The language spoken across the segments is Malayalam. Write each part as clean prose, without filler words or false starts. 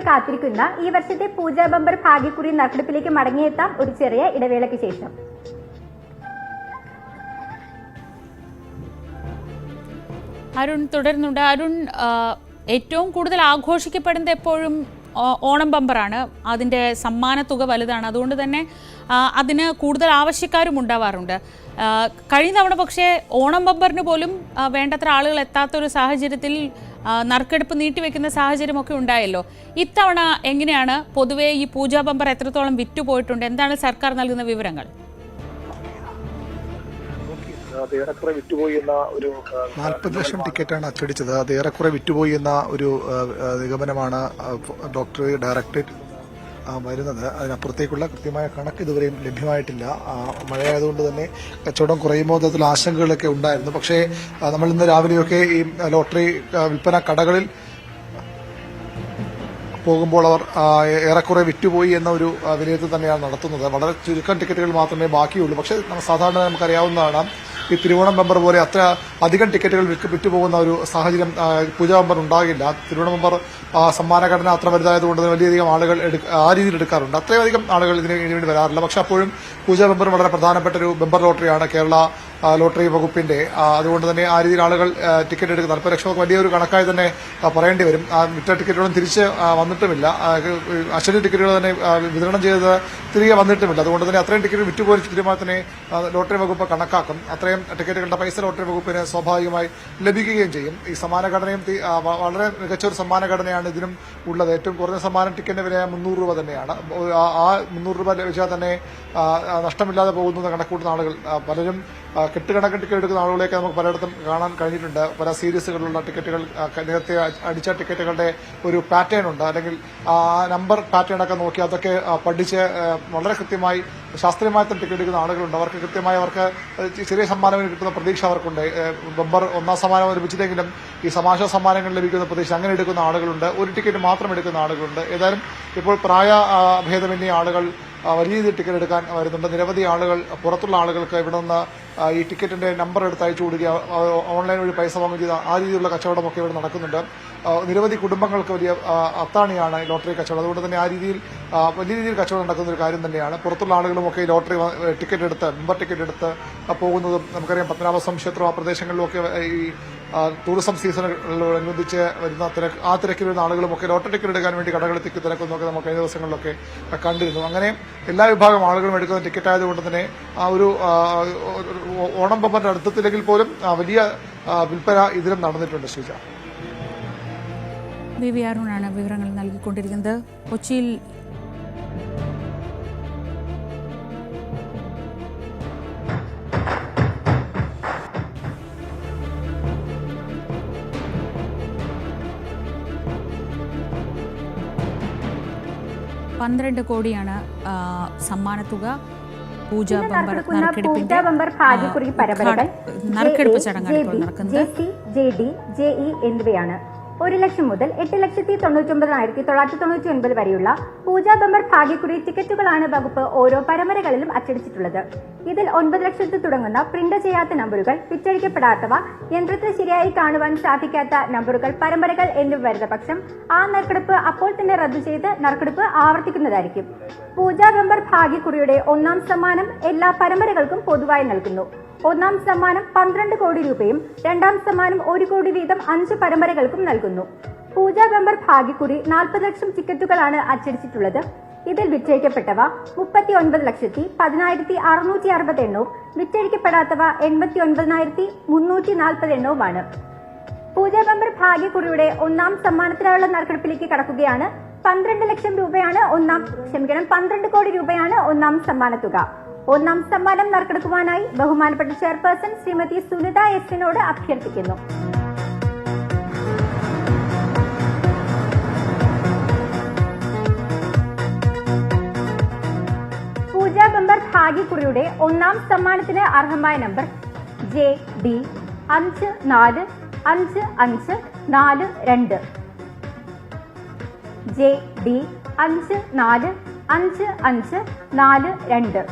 കാത്തിരിക്കുന്ന ഈ വർഷത്തെ പൂജാ ബമ്പർ ഭാഗ്യക്കുറി നറുക്കെടുപ്പിലേക്ക് മടങ്ങിയെത്താം ഒരു ചെറിയ ഇടവേളയ്ക്ക് ശേഷം. അരുൺ തുടരുന്നുണ്ട്. അരുൺ, ഏറ്റവും കൂടുതൽ ആഘോഷിക്കപ്പെടുന്നത് എപ്പോഴും ഓണം ബമ്പറാണ്. അതിൻ്റെ സമ്മാനത്തുക വലുതാണ്. അതുകൊണ്ട് തന്നെ അതിന് കൂടുതൽ ആവശ്യക്കാരും ഉണ്ടാവാറുണ്ട്. കഴിഞ്ഞ തവണ പക്ഷേ ഓണം ബമ്പറിന് പോലും വേണ്ടത്ര ആളുകൾ എത്താത്തൊരു സാഹചര്യത്തിൽ നറുക്കെടുപ്പ് നീട്ടിവെക്കുന്ന സാഹചര്യമൊക്കെ ഉണ്ടായല്ലോ. ഇത്തവണ എങ്ങനെയാണ് പൊതുവേ ഈ പൂജാ ബമ്പർ എത്രത്തോളം വിറ്റുപോയിട്ടുണ്ട്? എന്താണ് സർക്കാർ നൽകുന്ന വിവരങ്ങൾ? 40 ലക്ഷം ടിക്കറ്റാണ് അച്ചടിച്ചത്. അത് ഏറെക്കുറെ വിറ്റുപോയി എന്ന ഒരു നിഗമനമാണ് ഡയറക്ടറേറ്റ് വരുന്നത്. അതിനപ്പുറത്തേക്കുള്ള കൃത്യമായ കണക്ക് ഇതുവരെയും ലഭ്യമായിട്ടില്ല. മഴയായതുകൊണ്ട് തന്നെ കച്ചവടം കുറയുമോ തരത്തിലുള്ള ആശങ്കകളൊക്കെ ഉണ്ടായിരുന്നു. പക്ഷേ നമ്മൾ ഇന്ന് രാവിലെയൊക്കെ ഈ ലോട്ടറി വിൽപ്പന കടകളിൽ പോകുമ്പോൾ അവർ ഏറെക്കുറെ വിറ്റുപോയി എന്ന ഒരു വിലയിരുത്തൽ തന്നെയാണ് നടത്തുന്നത്. വളരെ ചുരുക്കം ടിക്കറ്റുകൾ മാത്രമേ ബാക്കിയുള്ളൂ. പക്ഷേ സാധാരണ നമുക്കറിയാവുന്നതാണ്, ഈ തിരുവോണം ബമ്പർ പോലെ അത്ര അധികം ടിക്കറ്റുകൾ വിറ്റുപോകുന്ന ഒരു സാഹചര്യം പൂജാ ബമ്പർ ഉണ്ടാകില്ല. തിരുവോണം ബമ്പർ സമ്മാനഘടന അത്ര വലുതായതുകൊണ്ട് തന്നെ വലിയധികം ആളുകൾ ആ രീതിയിൽ എടുക്കാറുണ്ട്. അത്രയധികം ആളുകൾ ഇതിന് വേണ്ടി വരാറില്ല. പക്ഷെ അപ്പോഴും പൂജാ ബമ്പർ വളരെ പ്രധാനപ്പെട്ട ഒരു ബമ്പർ ലോട്ടറിയാണ് കേരള ലോട്ടറി വകുപ്പിന്റെ. അതുകൊണ്ട് തന്നെ ആ രീതിയിൽ ആളുകൾ ടിക്കറ്റ് എടുക്കുന്നത് 40 ലക്ഷം വലിയൊരു കണക്കായി തന്നെ പറയേണ്ടി വരും. വിറ്റ ടിക്കറ്റുകളും തിരിച്ച് വന്നിട്ടുമില്ല. അച്ചടി ടിക്കറ്റുകൾ തന്നെ വിതരണം ചെയ്തത് തിരികെ വന്നിട്ടുമില്ല. അതുകൊണ്ട് തന്നെ അത്രയും ടിക്കറ്റ് വിറ്റുപോയ തീരുമാനത്തിനെ ലോട്ടറി വകുപ്പ് കണക്കാക്കും. അത്രയും ടിക്കറ്റുകളുടെ പൈസ ലോട്ടറി വകുപ്പിന് സ്വാഭാവികമായി ലഭിക്കുകയും ചെയ്യും. ഈ സമ്മാനഘടനയും വളരെ മികച്ച ഒരു സമ്മാനഘടനയാണ് ഇതിനും ഉള്ളത്. ഏറ്റവും കുറഞ്ഞ സമ്മാനം ടിക്കറ്റിന്റെ വില 300 രൂപ തന്നെയാണ്. ആ 300 രൂപ ലഭിച്ചാൽ തന്നെ നഷ്ടമില്ലാതെ പോകുന്ന കണക്കൂട്ടുന്ന ആളുകൾ പലരും കെട്ടുകണക്കിന് ടിക്കറ്റ് എടുക്കുന്ന ആളുകളെയൊക്കെ നമുക്ക് പലയിടത്തും കാണാൻ കഴിഞ്ഞിട്ടുണ്ട്. പല സീരീസുകളിലുള്ള ടിക്കറ്റുകൾ, നേരത്തെ അടിച്ച ടിക്കറ്റുകളുടെ ഒരു പാറ്റേൺ ഉണ്ട്, അല്ലെങ്കിൽ ആ നമ്പർ പാറ്റേൺ ഒക്കെ നോക്കി അതൊക്കെ പഠിച്ച് വളരെ കൃത്യമായി ശാസ്ത്രീയമായി തന്നെ ടിക്കറ്റ് എടുക്കുന്ന ആളുകളുണ്ട്. അവർക്ക് കൃത്യമായി അവർക്ക് ചെറിയ സമ്മാനങ്ങൾ കിട്ടുന്ന പ്രതീക്ഷ അവർക്കുണ്ട്. ബമ്പർ ഒന്നാം സമ്മാനം ലഭിച്ചില്ലെങ്കിലും ഈ സമാശ സമ്മാനങ്ങൾ ലഭിക്കുന്ന പ്രതീക്ഷ അങ്ങനെ എടുക്കുന്ന ആളുകളുണ്ട്. ഒരു ടിക്കറ്റ് മാത്രം എടുക്കുന്ന ആളുകളുണ്ട്. ഏതായാലും ഇപ്പോൾ പ്രായഭേദമന്യേ ആളുകൾ വലിയ രീതിയിൽ ടിക്കറ്റ് എടുക്കാൻ വരുന്നുണ്ട്. നിരവധി ആളുകൾ, പുറത്തുള്ള ആളുകൾക്ക് ഇവിടെ നിന്ന് ഈ ടിക്കറ്റിന്റെ നമ്പർ എടുത്ത് അയച്ചു കൊടുക്കുക, ഓൺലൈൻ വഴി പൈസ വാങ്ങുക, ആ രീതിയിലുള്ള കച്ചവടമൊക്കെ ഇവിടെ നടക്കുന്നുണ്ട്. നിരവധി കുടുംബങ്ങൾക്ക് വലിയ അത്താണിയാണ് ലോട്ടറി കച്ചവടം. അതുകൊണ്ട് തന്നെ ആ രീതിയിൽ വലിയ രീതിയിൽ കച്ചവടം നടക്കുന്ന ഒരു കാര്യം തന്നെയാണ്. പുറത്തുള്ള ആളുകളുമൊക്കെ ഈ ലോട്ടറി ടിക്കറ്റ് എടുത്ത്, മെമ്പർ ടിക്കറ്റ് എടുത്ത് പോകുന്നതും നമുക്കറിയാം. പത്മനാഭസ്വാമി ക്ഷേത്രം ആ പ്രദേശങ്ങളിലുമൊക്കെ ഈ ടൂറിസം സീസണോടനുബന്ധിച്ച് വരുന്ന ആ തിരക്കിൽ വരുന്ന ആളുകളുമൊക്കെ ലോട്ടറി ടിക്കറ്റ് എടുക്കാൻ വേണ്ടി കടകളിൽ തിരക്കുന്നതൊക്കെ നമുക്ക് കഴിഞ്ഞ ദിവസങ്ങളിലൊക്കെ കണ്ടിരുന്നു. അങ്ങനെ എല്ലാ വിഭാഗം ആളുകളും എടുക്കുന്ന ടിക്കറ്റ് ആയതുകൊണ്ട് തന്നെ ആ ഒരു ഓണം ബമ്പറിന്റെ അടുത്തെത്തില്ലെങ്കിൽ പോലും വലിയ വിൽപ്പന ഇതിലും നടന്നിട്ടുണ്ട്. ശ്രീജ, ബി അരുണാണ് വിവരങ്ങൾ നൽകിക്കൊണ്ടിരിക്കുന്നത്. കൊച്ചിയിൽ $12 കോടിയാണ് സമ്മാനത്തുക. പൂജാ ബമ്പർ നറുക്കെടുപ്പ് ചടങ്ങാണ് ഇപ്പോൾ നടക്കുന്നത്. JD, JE എന്നിവയാണ് 1 ലക്ഷം മുതൽ 8,99,999 വരെയുള്ള പൂജാ ബമ്പർ ഭാഗ്യക്കുറി ടിക്കറ്റുകളാണ് വകുപ്പ് ഓരോ പരമ്പരകളിലും അച്ചടിച്ചിട്ടുള്ളത്. ഇതിൽ 9 ലക്ഷത്തിൽ തുടങ്ങുന്ന പ്രിന്റ് ചെയ്യാത്ത നമ്പറുകൾ, വിറ്റഴിക്കപ്പെടാത്തവ, യന്ത്രത്തിൽ ശരിയായി കാണുവാൻ സാധിക്കാത്ത നമ്പറുകൾ, പരമ്പരകൾ എന്നിവ വരുന്ന പക്ഷം ആ നറുക്കെടുപ്പ് അപ്പോൾ തന്നെ റദ്ദു ചെയ്ത് നറുക്കെടുപ്പ് ആവർത്തിക്കുന്നതായിരിക്കും. പൂജാ ബമ്പർ ഭാഗ്യക്കുറിയുടെ 1ാം സമ്മാനം എല്ലാ പരമ്പരകൾക്കും പൊതുവായി നൽകുന്നു. 1ാം സമ്മാനം 12 കോടി രൂപയും 2ാം സമ്മാനം 1 കോടി വീതം 5 പരമ്പരകൾക്കും നൽകുന്നു. പൂജാ ബമ്പർ ഭാഗ്യക്കുറി 40 ലക്ഷം ടിക്കറ്റുകളാണ് അച്ചടിച്ചിട്ടുള്ളത്. ഇതിൽ വിറ്റഴിക്കപ്പെട്ടവ 39,10,660 എണ്ണവും വിറ്റഴിക്കപ്പെടാത്തവ 89,340 എണ്ണവുമാണ്. പൂജാ ബമ്പർ ഭാഗ്യക്കുറിയുടെ 1ാം സമ്മാനത്തിനായുള്ള നറുക്കെടുപ്പിലേക്ക് കടക്കുകയാണ്. 12 ലക്ഷം രൂപയാണ് 12 കോടി രൂപയാണ് 1ാം സമ്മാനത്തുക. 1ാം സമ്മാനം നറുക്കെടുക്കുവാനായി ബഹുമാനപ്പെട്ട ചെയർപേഴ്സൺ ശ്രീമതി സുനിത എസിനോട് അഭ്യർത്ഥിക്കുന്നു. പൂജാ ബമ്പർ ഭാഗ്യക്കുറിയുടെ 1ാം സമ്മാനത്തിന് അർഹമായ നമ്പർ JD 545542. JD 545542.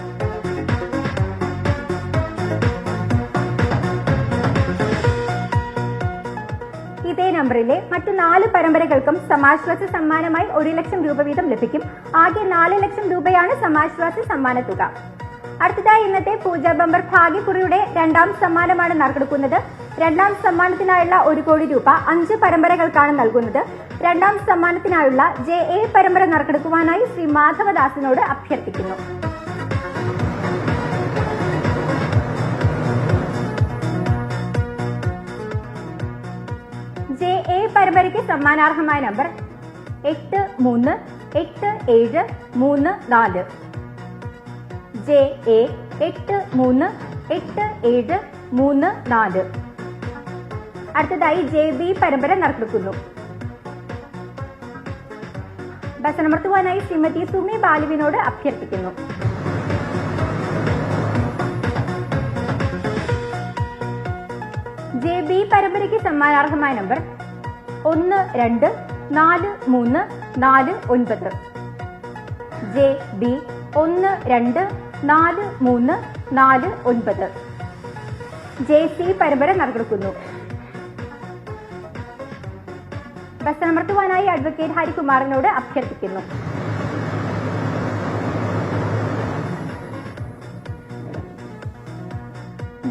ഇതേ നമ്പറിലെ മറ്റു 4 പരമ്പരകൾക്കും സമാശ്വാസ സമ്മാനമായി 1 ലക്ഷം രൂപ വീതം ലഭിക്കും. ആകെ 4 ലക്ഷം രൂപയാണ് സമാശ്വാസ സമ്മാന തുക. അടുത്തതായി ഇന്നത്തെ പൂജാ ബമ്പർ ഭാഗ്യക്കുറിയുടെ 2ാം സമ്മാനമാണ് നറുക്കെടുക്കുന്നത്. 2ാം സമ്മാനത്തിനായുള്ള 1 കോടി രൂപ 5 പരമ്പരകൾക്കാണ് നൽകുന്നത്. 2ാം സമ്മാനത്തിനായുള്ള JA പരമ്പര നറുക്കെടുക്കുവാനായി ശ്രീ മാധവദാസിനോട് അഭ്യർത്ഥിക്കുന്നു. JA പരമ്പരയ്ക്ക് സമ്മാനാർഹമായ നമ്പർ 838734. JA 838734. അടുത്തതായി JB പരമ്പര നറുക്കെടുക്കുന്നു. ബസനമർത്തുവാനായി ശ്രീമതി സുമി ബാലുവിനോട് അഭ്യർത്ഥിക്കുന്നു. JB പരമ്പരയ്ക്ക് സമ്മാനാർഹമായ നമ്പർ 124349. JB 124349. JC പരമ്പര നറുക്കെടുക്കുന്നു. ബസനമർത്തുവാനായി അഡ്വക്കേറ്റ് ഹരികുമാറിനോട് അഭ്യർത്ഥിക്കുന്നു.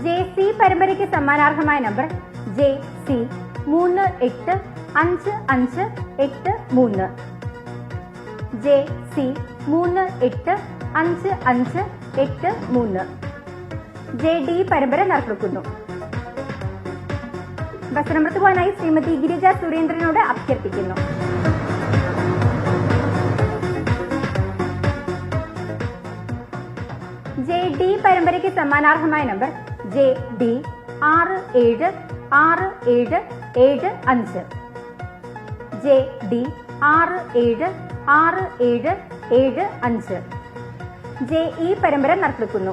JC പരമ്പരയ്ക്ക് സമ്മാനാർഹമായ നമ്പർ JC 385583. JC 385583. JD പരമ്പര നറുക്കെടുക്കുന്നു. ബസനമർത്തുവാനായി ശ്രീമതി ഗിരിജ സുരേന്ദ്രനോട് അഭ്യർത്ഥിക്കുന്നു. JD പരമ്പരയ്ക്ക് സമ്മാനാർഹമായ നമ്പർ JD 676775. JD 676775. JE പരമ്പര നറുക്കെടുക്കുന്നു.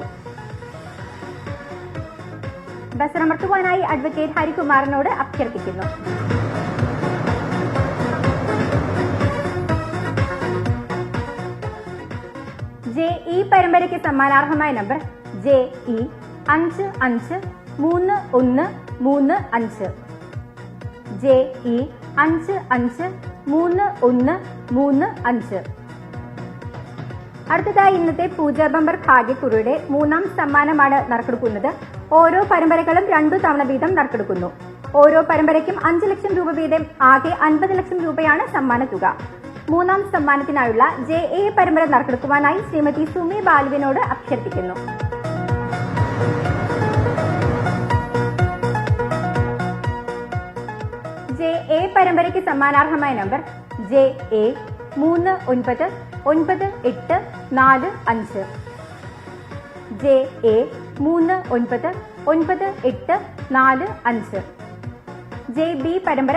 ബസനമർത്തുവാനായി അഡ്വക്കേറ്റ് ഹരികുമാറിനോട് അഭ്യർത്ഥിക്കുന്നു. JE പരമ്പരയ്ക്ക് സമ്മാനാർഹമായ നമ്പർ JE 553135. JE 553135. അടുത്തതായി ഇന്നത്തെ പൂജാ ബമ്പർ ഭാഗ്യക്കുറിയുടെ 3ാം സമ്മാനമാണ് നറുക്കെടുക്കുന്നത്. ഓരോ പരമ്പരകളും 2 തവണ വീതം നറുക്കെടുക്കുന്നു. ഓരോ പരമ്പരയ്ക്കും 5 ലക്ഷം രൂപ വീതം ആകെ 50 ലക്ഷം രൂപയാണ് സമ്മാന തുക. 3ാം സമ്മാനത്തിനായുള്ള JA പരമ്പര നറുക്കെടുക്കുവാനായി ശ്രീമതി സുമി ബാലുവിനോട് അഭ്യർത്ഥിക്കുന്നു. JA പരമ്പരയ്ക്ക് സമ്മാനാർഹമായ നമ്പർ JA 399845. JA 399845. JB പരമ്പര